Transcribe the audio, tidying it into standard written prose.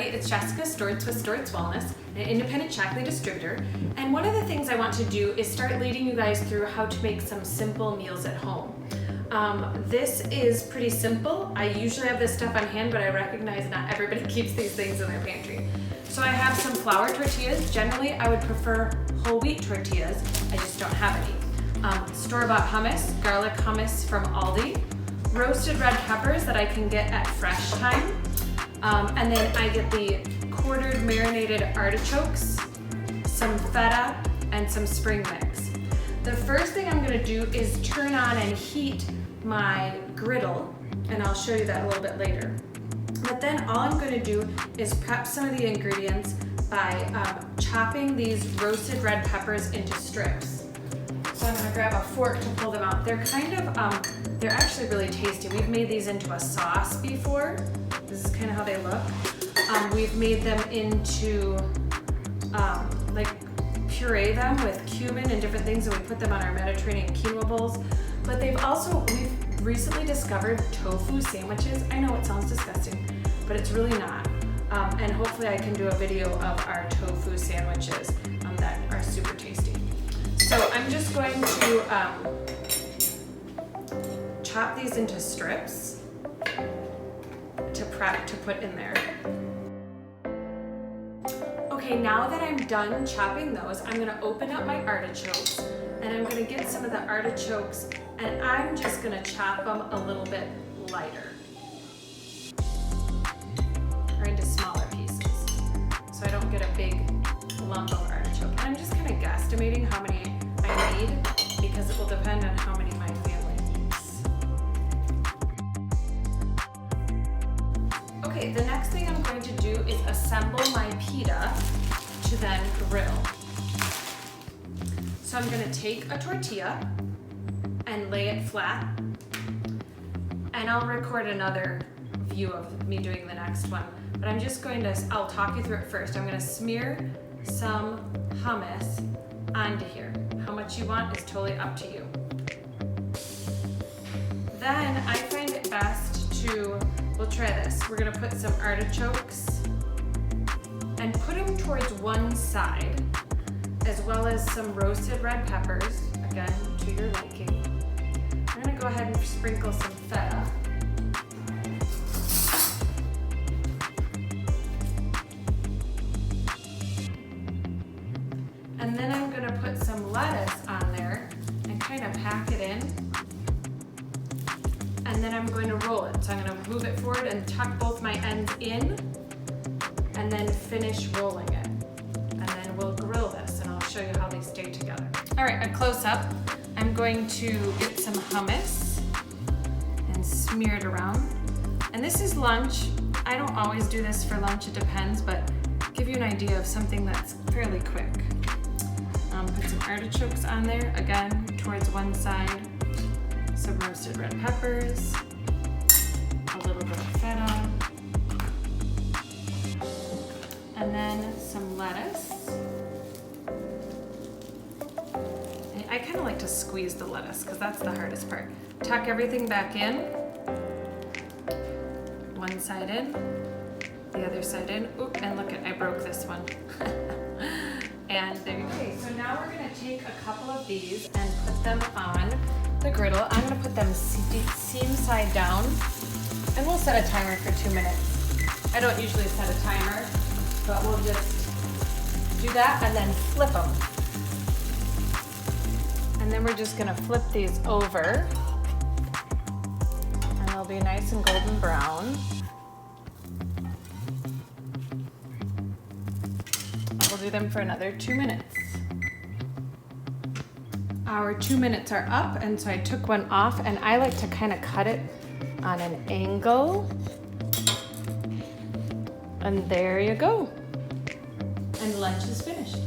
everybody, it's Jessica Stortz with Stortz Wellness, an independent chocolate distributor. And one of the things I want to do is start leading you guys through how to make some simple meals at home. This is pretty simple. I usually have this stuff on hand, but I recognize not everybody keeps these things in their pantry. So I have some flour tortillas. Generally, I would prefer whole wheat tortillas. I just don't have any. Store-bought hummus, garlic hummus from Aldi, roasted red peppers that I can get at Fresh Time, and then I get the quartered marinated artichokes, some feta, and some spring mix. The first thing I'm gonna do is turn on and heat my griddle, and I'll show you that a little bit later. But then all I'm gonna do is prep some of the ingredients by chopping these roasted red peppers into strips. So I'm gonna grab a fork to pull them out. They're kind of, they're actually really tasty. We've made these into a sauce before. This is kind of how they look. We've made them into, like puree them with cumin and different things, and we put them on our Mediterranean quinoa bowls. But we've recently discovered tofu sandwiches. I know it sounds disgusting, but it's really not. And hopefully I can do a video of our tofu sandwiches that are super tasty. So I'm just going to chop these into strips to prep to put in there. Okay, now that I'm done chopping those, I'm gonna open up my artichokes, and I'm gonna get some of the artichokes, and I'm just gonna chop them a little bit lighter, or into smaller pieces, so I don't get a big lump of artichoke. And I'm just kind of guesstimating how many I need, because it will depend on how many my family eats. Okay, the next thing I'm going to do is assemble my pita to then grill. So I'm gonna take a tortilla and lay it flat, and I'll record another view of me doing the next one, but I'm just going to, I'll talk you through it first. I'm gonna smear some hummus onto here. How much you want is totally up to you. Then I find it best to, we'll try this. We're gonna put some artichokes and put them towards one side, as well as some roasted red peppers, again, to your liking. I'm gonna go ahead and sprinkle some feta. And then I'm gonna put some lettuce on there and kind of pack it in. And then I'm going to roll it. So I'm gonna move it forward and tuck both my ends in, and then finish rolling it. And then we'll grill this, and I'll show you how they stay together. All right, a close up. I'm going to get some hummus and smear it around. And this is lunch. I don't always do this for lunch, it depends, but give you an idea of something that's fairly quick. Put some artichokes on there, again, towards one side, some roasted red peppers, a little bit of feta, and then some lettuce. And I kind of like to squeeze the lettuce because that's the hardest part. Tuck everything back in, one side in, the other side in. Oop, and look at, I broke this one. And there you go. Okay, so now we're gonna take a couple of these and put them on the griddle. I'm gonna put them seam side down, and we'll set a timer for 2 minutes. I don't usually set a timer, but we'll just do that and then flip them. And then we're just gonna flip these over, and they'll be nice and golden brown. We'll do them for another 2 minutes. Our 2 minutes are up, and so I took one off, and I like to kind of cut it on an angle. And there you go. And lunch is finished.